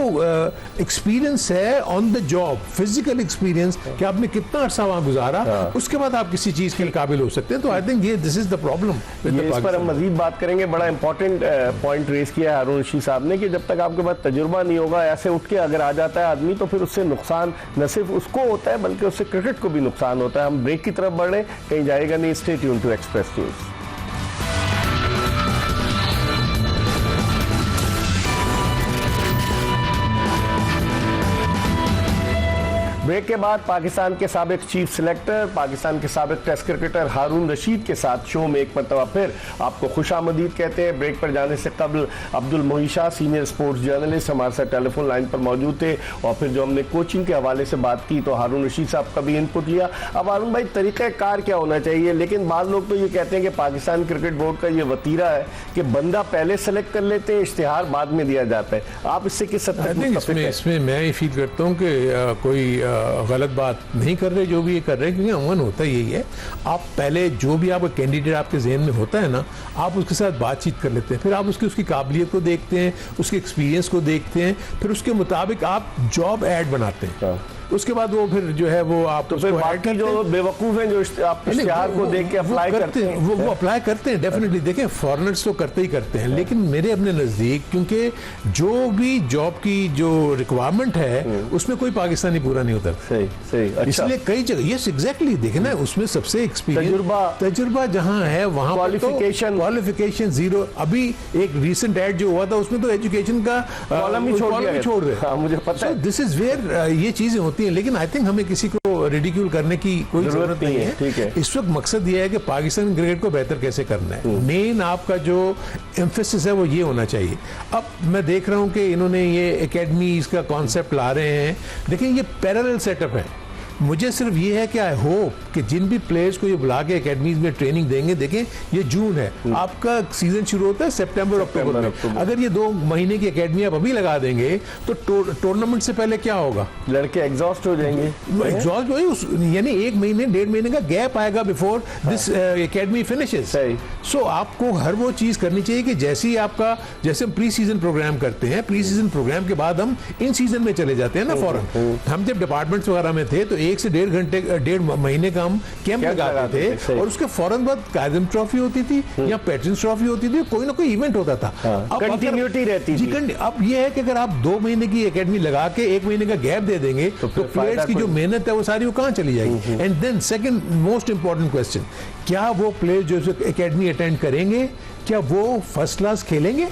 एक्सपीरियंस है on the job, physical experience कि आपने कितना अरसा वहां गुजारा, उसके बाद आप किसी चीज के काबिल हो सकते हैं। तो आई थिंक ये दिस इज द प्रॉब्लम। इस पर हम मजीद बात करेंगे। बड़ा इंपॉर्टेंट पॉइंट रेज किया है हारून रशीद साहब ने कि जब तक आपके पास तजुर्बा नहीं होगा, ऐसे उठ के अगर आ जाता है आदमी तो फिर उससे नुकसान न सिर्फ उसको होता है बल्कि उससे क्रिकेट को भी नुकसान होता है। हम ब्रेक की तरफ बढ़ रहे, कहीं जाएगा नहीं। Stay tune to Express News. Break के बाद पाकिस्तान के साबिक चीफ सिलेक्टर, पाकिस्तान के साबिक टेस्ट क्रिकेटर हारून रशीद के साथ शो में एक मरतबा फिर आपको खुशामदीद कहते हैं। ब्रेक पर जाने से कबल अब्दुल मोही शाह सीनियर स्पोर्ट्स जर्नलिस्ट हमारे साथ टेलीफोन लाइन पर मौजूद थे, और फिर जो हमने कोचिंग के हवाले से बात की तो हारून रशीद साहब का भी इनपुट लिया। अब हारून भाई, तरीक़ाकार क्या होना चाहिए? लेकिन बाद लोग तो ये कहते हैं कि पाकिस्तान क्रिकेट बोर्ड का ये वतीरा है कि बंदा पहले सेलेक्ट कर लेते हैं, इश्तिहार बाद में दिया जाता है। आप इससे किस हद तक? इसमें मैं ये फील करता हूँ कि कोई गलत बात नहीं कर रहे जो भी ये कर रहे हैं, क्योंकि अमूमन होता यही है, आप पहले जो भी आपका कैंडिडेट आपके जहन में होता है ना, आप उसके साथ बातचीत कर लेते हैं, फिर आप उसकी काबिलियत को देखते हैं, उसके एक्सपीरियंस को देखते हैं, फिर उसके मुताबिक आप जॉब ऐड बनाते हैं। उसके बाद वो फिर जो है वो आप तो फिर बाकी जो बेवकूफ हैं जो आप इश्तिहार को देख के अप्लाई करते हैं, वो अप्लाई करते हैं डेफिनेटली। देखें फॉरेनर्स तो करते ही करते हैं, लेकिन मेरे अपने नजदीक क्योंकि जो भी जॉब की जो रिक्वायरमेंट है उसमें कोई पाकिस्तानी पूरा नहीं उतरता। सही सही, अच्छा। इसलिए कई जगह यस एग्जैक्टली देखे ना, उसमें सबसे तजुर्बा जहां है वहां क्वालिफिकेशन जीरो। अभी एक रीसेंट एड जो हुआ था उसमें तो एजुकेशन का कॉलम ही छोड़ रहे हैं। मुझे पता है, दिस इज वेयर ये चीजें होती हैं, लेकिन आई थिंक हमें किसी को रिडिक्यूल करने की कोई जरूरत नहीं है। ठीक है, इस वक्त मकसद ये है कि पाकिस्तान क्रिकेट को बेहतर कैसे करना है। मेन आपका जो एम्फेसिस है वो ये होना चाहिए। अब मैं देख रहा हूं कि इन्होंने ये एकेडमीज का कॉन्सेप्ट ला रहे हैं। देखें ये पैरेलल सेटअप है। मुझे सिर्फ ये है कि आई होप कि जिन भी प्लेयर्स को ये बुला के एकेडमीज में ट्रेनिंग देंगे, देखें ये जून है, आपका सीजन शुरू होता है सितंबर अक्टूबर में। अगर ये 2 महीने की एकेडमी आप अभी लगा देंगे तो टूर्नामेंट से पहले क्या होगा, लड़के एग्जॉस्ट हो जाएंगे। एग्जॉस्ट वही, यानी 1 महीने 1.5 महीने का गैप आएगा बिफोर दिस एकेडमी फिनिशेस। सो आपको हर वो चीज करनी चाहिए कि जैसे ही आपका, जैसे हम प्री सीजन प्रोग्राम करते हैं, प्री सीजन प्रोग्राम के बाद हम इन सीजन में चले जाते हैं ना फौरन। हम जब डिपार्टमेंट्स वगैरह में थे तो 1 से 1.5 महीने का हम कैंप लगाते थे और उसके फौरन बाद कायदम ट्रॉफी होती थी या पैट्रियंस ट्रॉफी होती थी, कोई ना कोई इवेंट होता था। कंटिन्यूटी रहती थी। अब ये है कि अगर आप 2 महीने की एकेडमी लगा के 1 महीने का गैप दे देंगे तो प्लेयर्स की जो मेहनत है वो सारी वो कहां चली जाएगी। And then second most important question, क्या वो प्लेयर जो एकेडमी अटेंड करेंगे क्या वो फर्स्ट क्लास खेलेंगे?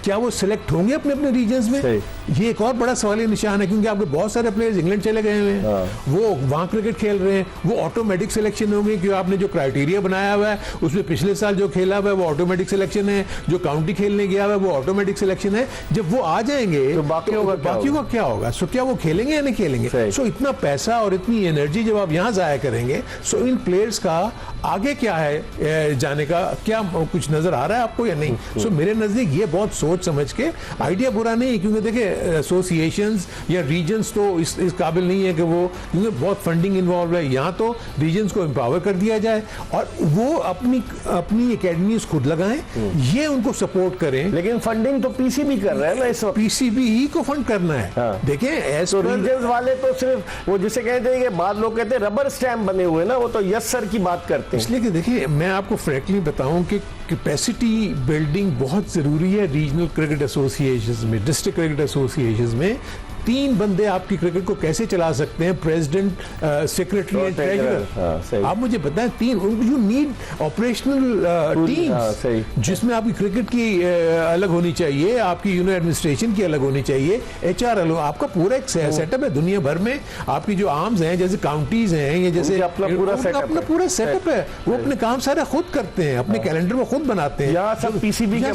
क्या वो सिलेक्ट होंगे अपने अपने रीजन्स में? ये एक और बड़ा सवालिया निशान है, क्योंकि आपके बहुत सारे प्लेयर्स इंग्लैंड चले गए हुए हैं, वो वहां क्रिकेट खेल रहे हैं, वो ऑटोमेटिक सिलेक्शन होंगे क्योंकि आपने जो क्राइटेरिया बनाया हुआ है उसमें पिछले साल जो खेला हुआ है वो ऑटोमेटिक सिलेक्शन है, जो काउंटी खेलने गया हुआ है वो ऑटोमेटिक सिलेक्शन है। जब वो आ जाएंगे तो बाकियों का क्या होगा? सो क्या वो खेलेंगे या नहीं खेलेंगे? सो इतना पैसा और इतनी एनर्जी जब आप यहाँ जाया करेंगे, सो इन प्लेयर्स का आगे क्या है जाने का, क्या कुछ नजर आ रहा है आपको या नहीं? सो मेरे नजदीक ये बहुत सोच समझ के, आइडिया बुरा नहीं, क्योंकि देखिए एसोसिएशंस या रीजन्स तो इस काबिल नहीं है कि वो, क्योंकि बहुत फंडिंग इन्वॉल्व है। यहाँ तो रीजन्स को एम्पावर कर दिया जाए और वो अपनी एकेडमीज खुद लगाएं, ये उनको सपोर्ट करें। लेकिन फंडिंग तो पीसीबी कर रहे हैं ना इस वक्त, पीसीबी ही को फंड करना है। देखें तो रीजन्स वाले तो सिर्फ वो जिसे कहते हैं कि बाद लोग कहते हैं रबर स्टैम्प बने हुए ना, वो तो यस सर की बात करते हैं। इसलिए कि देखिए मैं आपको फ्रैंकली बताऊं कि कैपेसिटी बिल्डिंग बहुत जरूरी है रीजनल क्रिकेट एसोसिएशंस में, डिस्ट्रिक्ट क्रिकेट एसोसिएशंस में। 3 बंदे आपकी क्रिकेट को कैसे चला सकते हैं? President, secretary and treasurer. आप मुझे बताएं 3, यू नीड ऑपरेशनल टीम्स जिसमें आपकी क्रिकेट की अलग होनी चाहिए, आपकी एडमिनिस्ट्रेशन की अलग होनी चाहिए, एचआर अलग, आपका पूरा एक सेटअप है। दुनिया भर में आपकी जो आर्म्स हैं, जैसे काउंटीज हैं, ये जैसे अपना पूरा सेटअप है, वो अपने काम सारे खुद करते हैं, अपने कैलेंडर में खुद बनाते हैं। यहाँ सब पीसीबी के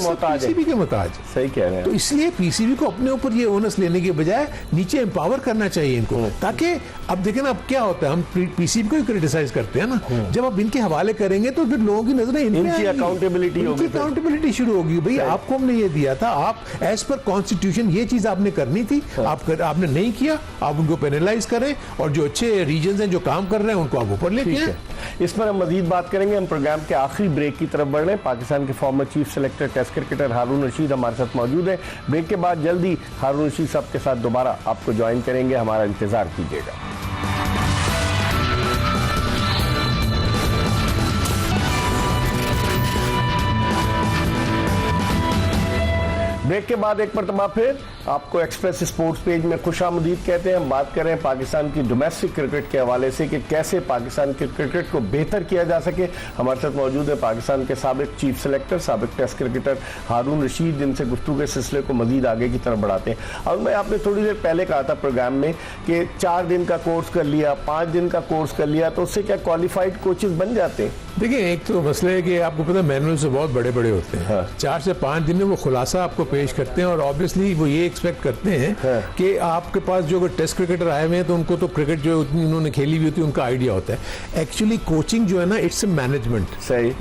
मोहताज। सही कह रहे हैं। तो इसलिए पीसीबी को अपने ऊपर ये ओनस लेने के बजाय नीचे एम्पावर करना चाहिए इनको, ताकि अब देखें ना अब क्या होता है, हम पीसीबी को ही क्रिटिसाइज करते हैं ना, जब आप इनके हवाले करेंगे तो फिर लोगों की नजरें इनकी अकाउंटेबिलिटी शुरू होगी। भाई आपको हमने ये दिया था, आप एज पर कॉन्स्टिट्यूशन ये चीज आपने करनी थी, आपने नहीं किया, आप उनको पेनलाइज करें और जो अच्छे रीजन हैं जो काम कर रहे हैं उनको आप ऊपर लेके आए। इस पर हम मजीद बात करेंगे। हम प्रोग्राम के आखिरी ब्रेक की तरफ बढ़ रहे हैं। पाकिस्तान के former chief selector test cricketer Haroon Rashid हमारे साथ मौजूद है। ब्रेक के बाद जल्दी हारून रशीद साहब के साथ दोबारा आपको ज्वाइन करेंगे, हमारा इंतजार कीजिएगा। ब्रेक के बाद एक मरतबा फिर आपको एक्सप्रेस स्पोर्ट्स पेज में खुशामदीद कहते हैं। हम बात कर रहे हैं पाकिस्तान की डोमेस्टिक क्रिकेट के हवाले से कि कैसे पाकिस्तान के क्रिकेट को बेहतर किया जा सके। हमारे साथ मौजूद है पाकिस्तान के साबिक चीफ सेलेक्टर, साबिक टेस्ट क्रिकेटर हारून रशीद, जिनसे गुफ्तगू के सिलसिले को मजीद आगे की तरफ बढ़ाते हैं। और मैं आपने थोड़ी देर पहले कहा था प्रोग्राम में कि 4 दिन का कोर्स कर लिया, 5 दिन का कोर्स कर लिया तो उससे क्या क्वालिफाइड कोचेज बन जाते हैं? देखिए एक तो मसला है कि आपको पता है मैनुअल से बहुत बड़े बड़े होते हैं। 4 से 5 दिन में वो खुलासा आपको पेश करते हैं और ऑब्वियसली वो ये एक्सपेक्ट करते हैं कि आपके पास जो टेस्ट क्रिकेटर आए हुए हैं तो उनको तो क्रिकेट जो उन्होंने खेली हुई होती है उनका आइडिया होता है। एक्चुअली कोचिंग जो है ना, it's a management,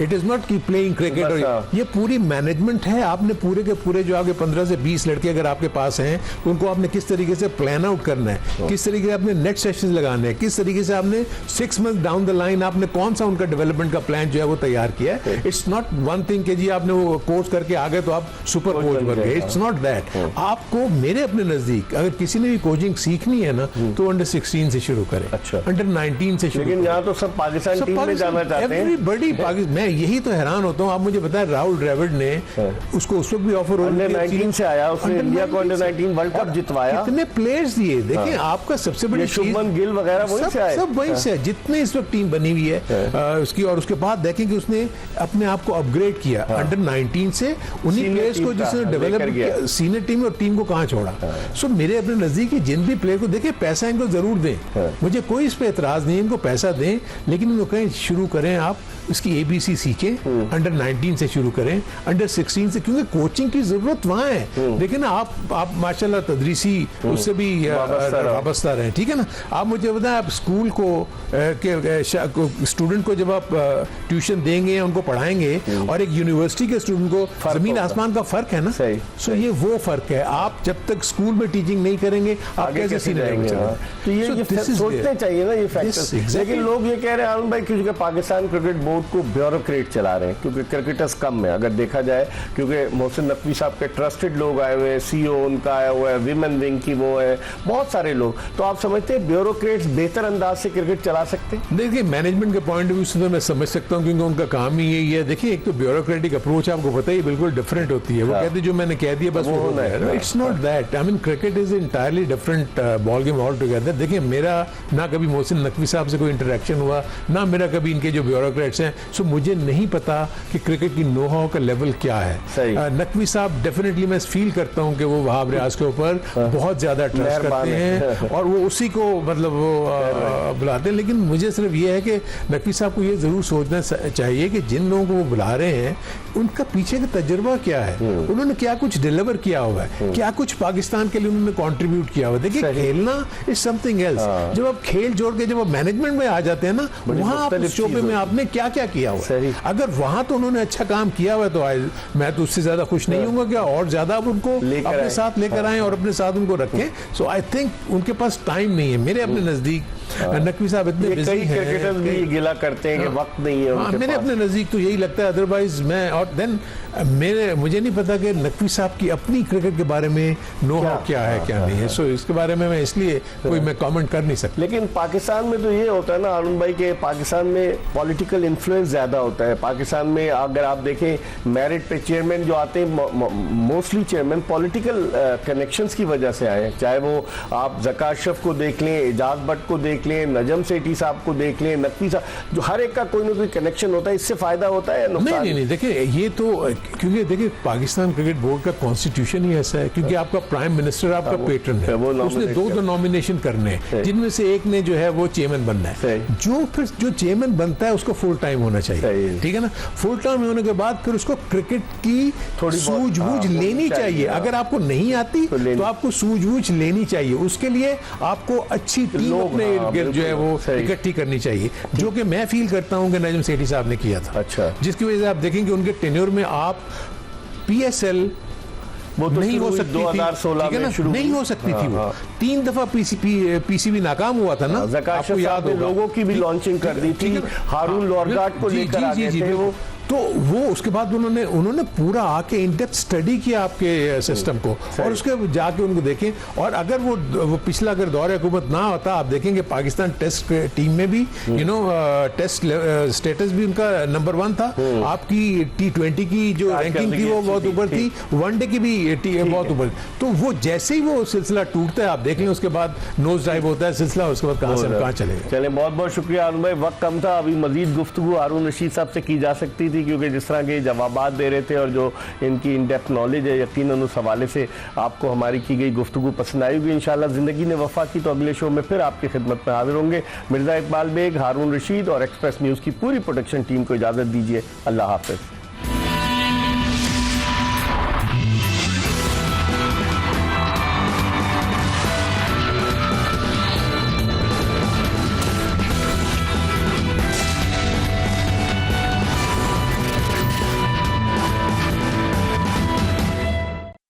it is not की प्लेइंग क्रिकेट। ये पूरी मैनेजमेंट है। आपने पूरे के पूरे जो आगे 15 से 20 लड़के अगर आपके पास हैं तो उनको आपने किस तरीके से प्लान आउट करना है, किस तरीके से आपने नेट सेशंस लगाने हैं, किस तरीके से आपने 6 मंथ डाउन द लाइन आपने कौन सा उनका डेवलपमेंट का प्लान जो है वो तैयार किया है। इट्स नॉट वन थिंग कि जी आपने वो कोर्स करके आ गए तो आप सुपर कोच बन गए। It's not that. आपको मेरे अपने नजदीक अगर किसी ने भी कोचिंग सीखनी है ना तो अंडर 16 से शुरू करें, अच्छा। अंडर 19 से शुरू लेकिन करें। यहाँ तो सब पाकिस्तान टीम में जाना चाहते हैं। एवरीबॉडी मैं यही तो हैरान होता हूँ। आप मुझे बताएं, राहुल द्रविड़ ने उसको उस वक्त भी ऑफर अंडर 19 से आया, उसने इंडिया को अंडर 19 वर्ल्ड कप जितवाया। कितने प्लेयर्स दिए, देखिए आपका सबसे बड़ी शुभमन गिल वगैरह वहीं से आए, सब वहीं से, जितने इस वक्त टीम बनी हुई है उसकी। और उसके बाद देखें कि उसने अपने आप को अपग्रेड किया अंडर 19 से, उन्हीं प्लेयर्स को जिसने डेवलप किया सीनियर टीम और टीम को कहां छोड़ा। सो मेरे अपने नजदीक जिन भी प्लेयर को देखें, पैसा इनको जरूर दें, मुझे कोई इस पे एतराज नहीं, इनको पैसा दें, लेकिन इनको कहें शुरू करें आप इसकी ABC सीखें, अंडर 19 से शुरू करें, अंडर 16 से, क्योंकि कोचिंग की जरूरत वहां है। देखिए ना, आप माशाल्लाह तदरीसी उससे भी वाबस्ता रहे, ठीक है ना। आप मुझे बताएं, आप स्कूल को स्टूडेंट को जब आप ट्यूशन देंगे, उनको पढ़ाएंगे, और एक यूनिवर्सिटी के स्टूडेंट को जमीन आसमान का फर्क है ना। सो ये वो फर्क है। आप जब तक स्कूल में टीचिंग नहीं करेंगे, आप कैसे सीखेंगे? तो ये सोचने चाहिए ना ये फैक्टर्स। लेकिन लोग ये कह रहे हैं आनंद भाई, क्योंकि पाकिस्तान क्रिकेट बोर्ड को ब्यूरोक्रेट चला रहे हैं, क्योंकि क्रिकेटर्स कम है अगर देखा जाए, क्योंकि मोहसिन नकवी साहब के ट्रस्टेड लोग आए हुए हैं, CEO उनका आया हुआ है, विमेन विंग की वो है, बहुत सारे लोग। तो आप समझते हैं ब्यूरोक्रेट्स बेहतर अंदाज से क्रिकेट चला सकते हैं? देखिए, मैनेजमेंट के पॉइंट ऑफ व्यू से तो मैं समझ सकता हूँ, क्योंकि उनका काम ही यही है। देखिए, एक तो ब्यूरोक्रेटिक अप्रोच आपको पता ही बिल्कुल डिफरेंट होती है। वो कहते हैं जो मैंने कह दिया बस वो होना है। It's not that. I mean cricket is entirely different ball game all together. देखिए, मेरा ना कभी मोहसिन नकवी साहब से कोई इंटरेक्शन हुआ, ना मेरा कभी इनके जो ब्यूरोक्रेट्स हैं, सो मुझे नहीं पता कि क्रिकेट की नो हाउ का लेवल क्या है। नकवी साहब डेफिनेटली मैं फील करता हूं कि वो वहाब रियाज के ऊपर बहुत ज्यादा ट्रस्ट करते हैं और वो उसी को मतलब वो बुलाते हैं। लेकिन मुझे सिर्फ ये है कि नकवी साहब को ये जरूर सोचना चाहिए कि जिन लोगों को वो बुला रहे हैं उनका पीछे का तजुर्बा क्या है, उन्होंने क्या कुछ डिलीवर किया हुआ है, क्या कुछ पाकिस्तान के लिए उन्होंने कंट्रीब्यूट किया हुआ है। देखिए, खेलना इज समथिंग एल्स। जब आप खेल जोड़ के जब आप मैनेजमेंट में आ जाते हैं ना, वहां आप उस शोबे में आपने क्या क्या किया हुआ है। अगर वहां तो उन्होंने अच्छा काम किया हुआ है तो मैं तो उससे ज्यादा खुश नहीं हूँ क्या और ज्यादा आप उनको अपने साथ लेकर आए और अपने साथ उनको रखें। सो आई थिंक उनके पास टाइम नहीं है मेरे अपने नजदीक। नकवी साहब इतने बिजी हैं, क्रिकेटर्स भी गिला करते हैं कि वक्त नहीं है उनके मेरे अपने नजदीक तो यही लगता है। अदरवाइज मैं और देन मुझे नहीं पता कि नकवी साहब की अपनी क्रिकेट के बारे में नो हाउ क्या है क्या नहीं है। सो इसके बारे में मैं इसलिए कोई मैं कमेंट कर नहीं सकता। लेकिन पाकिस्तान में तो ये होता है ना आनंद भाई के पाकिस्तान में पॉलिटिकल इन्फ्लुएंस ज्यादा होता है। पाकिस्तान में अगर आप देखें मेरिट पे चेयरमैन जो आते हैं, मोस्टली चेयरमैन पॉलिटिकल कनेक्शंस की वजह से आए हैं। चाहे वो आप ज़का अशरफ को देख लें, एजाज भट्ट को देख लें, नजम सेठी साहब को देख लें, नकवी साहब, जो हर एक का कोई ना कोई कनेक्शन होता है। इससे फायदा होता है नुकसान? नहीं, देखिए ये तो क्योंकि देखिए पाकिस्तान क्रिकेट बोर्ड का कॉन्स्टिट्यूशन ही ऐसा है, क्योंकि आपका प्राइम मिनिस्टर आपका पेट्रन है, उसने दो नॉमिनेशन करने हैं, जिनमें से एक ने जो है वो चेयरमैन बनना है। जो चेयरमैन बनता है उसको फुल टाइम होना चाहिए, ठीक है ना। फुल टाइम होने के बाद फिर उसको क्रिकेट की थोड़ी सूझबूझ लेनी चाहिए। अगर आपको नहीं आती तो आपको सूझबूझ लेनी चाहिए। उसके लिए आपको अच्छी टीम अपने इर्द गिर्द जो है वो इकट्ठी करनी चाहिए, जो कि मैं फील करता हूं कि नजम सेठी साहब ने किया था। अच्छा, जिसकी वजह से आप देखेंगे उनके टेन्योर में आप PSL वो तो नहीं हो सकती 2016 में शुरू नहीं हो सकती थी। वो 3 दफा PCB नाकाम हुआ था ना, आपको याद हो। लोगों की भी लॉन्चिंग कर दी थी, हारून लॉर्गाट को लेकर आ गए थे वो। तो वो उसके बाद उन्होंने पूरा आके इन डेप्थ स्टडी किया आपके सिस्टम को और उसके जाके उनको देखें। और अगर वो पिछला अगर दौर हुकूमत ना होता, आप देखेंगे पाकिस्तान टेस्ट टीम में भी टेस्ट स्टेटस भी उनका नंबर 1 था। आपकी T20 की जो रैंकिंग थी वो बहुत ऊपर थी, वनडे की भी बहुत ऊपर। तो वो जैसे ही वो सिलसिला टूटता है, आप देख लें उसके बाद नोज ड्राइव होता है सिलसिला, उसके बाद कहां से कहां चलेगा। चले, बहुत बहुत शुक्रिया आनंद भाई। वक्त कम था, अभी मजीद गुफ्तगू हारून रशीद साहब से की जा सकती थी, क्योंकि जिस तरह के जवाबात दे रहे थे और जो इनकी इन डेप्थ नॉलेज है, यकीनन उस हवाले से आपको हमारी की गई गुफ्तगू पसंद आई होगी। इंशाल्लाह जिंदगी ने वफा की तो अगले शो में फिर आपकी खिदमत में हाजिर होंगे। मिर्जा इकबाल बेग, हारून रशीद और एक्सप्रेस न्यूज़ की पूरी प्रोडक्शन टीम को इजाज़त दीजिए। अल्लाह हाफ़िज़।